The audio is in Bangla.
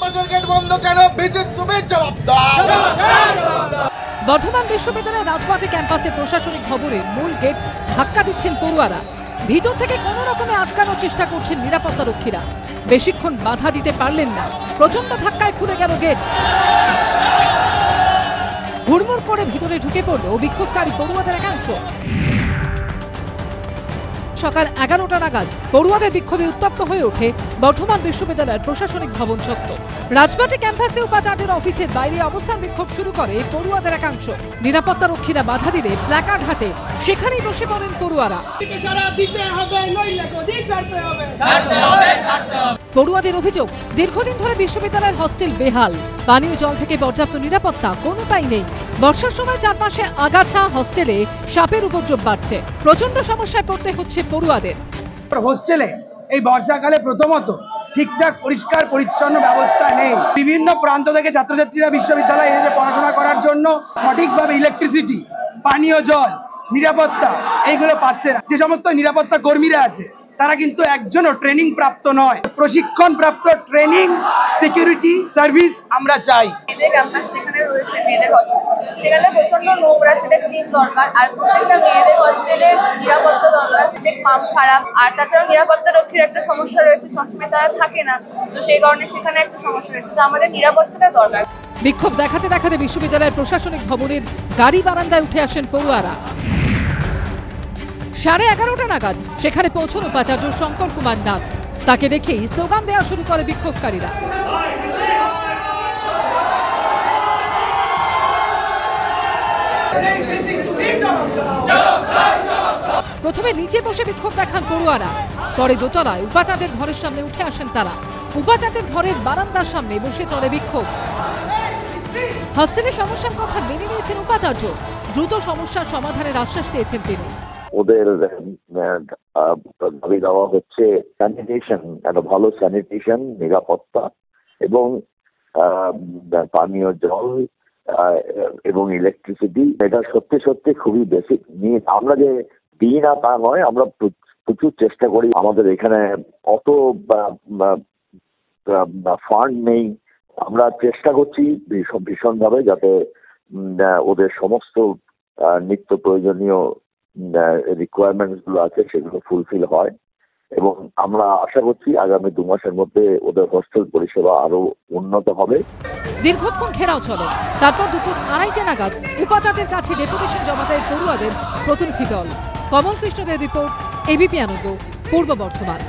ক্যাম্পাসের গেট বন্ধ কেন? ভিজিট তুমি জবাব দাও। বর্ধমান বিশ্ববিদ্যালয়ের রাজবাটী ক্যাম্পাসের প্রশাসনিক ভবনের মূল গেট ধাক্কা দিচ্ছেন পড়ুয়ারা। ভিতর থেকে কোনো রকমে আটকানোর চেষ্টা করছেন নিরাপত্তা রক্ষীরা। বেশিক্ষণ বাধা দিতে পারলেন না, প্রচন্ড ধাক্কায় খুলে গেল গেট। হুড়মুড় করে ভিতরে ঢুকে পড়ল বিক্ষোভকারী পড়ুয়াদের একাংশ। সকাল 11টা নাগাদ পড়ুয়াদের বিক্ষোভে উত্তপ্ত হয়ে ওঠে বর্ধমান বিশ্ববিদ্যালয়ের প্রশাসনিক ভবন চত্বর। রাজবাটী ক্যাম্পাসে উপাচার্যের অফিসের বাইরে অবস্থান বিক্ষোভ শুরু করে পড়ুয়াদের একাংশ। নিরাপত্তা রক্ষীরা বাধা দিলে প্ল্যাকার্ড হাতে সেখানেই বসে পড়েন পড়ুয়ারা। পড়ুয়াদের অভিযোগ, দীর্ঘদিন ধরে বিশ্ববিদ্যালয়ের হস্টেল বেহাল, পানীয় জল থেকে পর্যাপ্ত নিরাপত্তা কোনোটাই নেই। বর্ষার সময় চারপাশে আগাছা, হস্টেলে সাপের উপদ্রব বাড়ছে। প্রচন্ড সমস্যায় পড়তে হচ্ছে পড়ুয়াদের। হোস্টেলে এই বর্ষাকালে প্রথমত ঠিকঠাক পরিষ্কার পরিচ্ছন্ন ব্যবস্থা নেই। বিভিন্ন প্রান্ত থেকে ছাত্রছাত্রীরা বিশ্ববিদ্যালয়ে এসে পড়াশোনা করার জন্য সঠিকভাবে ইলেকট্রিসিটি, পানীয় জল, নিরাপত্তা এইগুলো পাচ্ছে না। যে সমস্ত নিরাপত্তা কর্মীরা আছে তারা কিন্তু একজনও ট্রেনিং প্রাপ্ত নয়। প্রশিক্ষণ প্রাপ্ত ট্রেনিং সিকিউরিটি সার্ভিস আমরা চাই। মেয়েদের ক্যাম্পাস যেখানে রয়েছে মেয়েদের হস্টেল, সেখানে প্রচন্ড নোংরা, সেটা ক্লিন দরকার। আর প্রত্যেকটা মেয়েদের হস্টেলের নিরাপত্তা দরকার। প্রত্যেক পাম্প খারাপ, আর তাছাড়া নিরাপত্তা রক্ষীর একটা সমস্যা রয়েছে, সবসময় তারা থাকে না, তো সেই কারণে সেখানে একটা সমস্যা রয়েছে। তো আমাদের নিরাপত্তাটা দরকার। বিক্ষোভ দেখাতে দেখাতে বিশ্ববিদ্যালয়ের প্রশাসনিক ভবনের গাড়ি বারান্দায় উঠে আসেন পড়ুয়ারা। 11:30 নাগাদ সেখানে পৌঁছন উপাচার্য শঙ্কর কুমার নাথ। তাকে দেখেই স্লোগান দেওয়া শুরু করে বিক্ষোভকারীরা। প্রথমে নিচে বসে বিক্ষোভ দেখান পড়ুয়ারা, পরে দোতলায় উপাচার্যের ঘরের সামনে উঠে আসেন তারা। উপাচার্যের ঘরের বারান্দার সামনে বসে চলে বিক্ষোভ। হস্টেলের সমস্যার কথা মেনে নিয়েছেন উপাচার্য, দ্রুত সমস্যার সমাধানের আশ্বাস দিয়েছেন তিনি। ওদের দাবি দেওয়া হচ্ছে স্যানিটেশন, একটা ভালো স্যানিটেশন, নিরাপত্তা এবং পানীয় জল এবং ইলেকট্রিসিটি। এটা সত্যি সত্যি খুবই বেসিক নিড। আমরা যে দিই না তা নয়, আমরা প্রচুর চেষ্টা করি। আমাদের এখানে অত ফান্ড নেই, আমরা চেষ্টা করছি ভীষণভাবে যাতে ওদের সমস্ত নিত্য প্রয়োজনীয় রিকোয়ারমেন্টস গুলো আছে সেগুলো ফুলফিল হয়, এবং আমরা আশা করছি আগামী 2 মাসের মধ্যে ওদের হোস্টেল পরিষেবা আরো উন্নত হবে। দীর্ঘক্ষণ ঘেরাও চলে, তারপর দুপুর 2:30 নাগাদ উপাচার্যের কাছে ডেপুটেশন জমা দেয় পড়ুয়াদের প্রতিনিধি দল। কমল কৃষ্ণদের রিপোর্ট, এবিপি আনন্দ, পূর্ব বর্ধমান।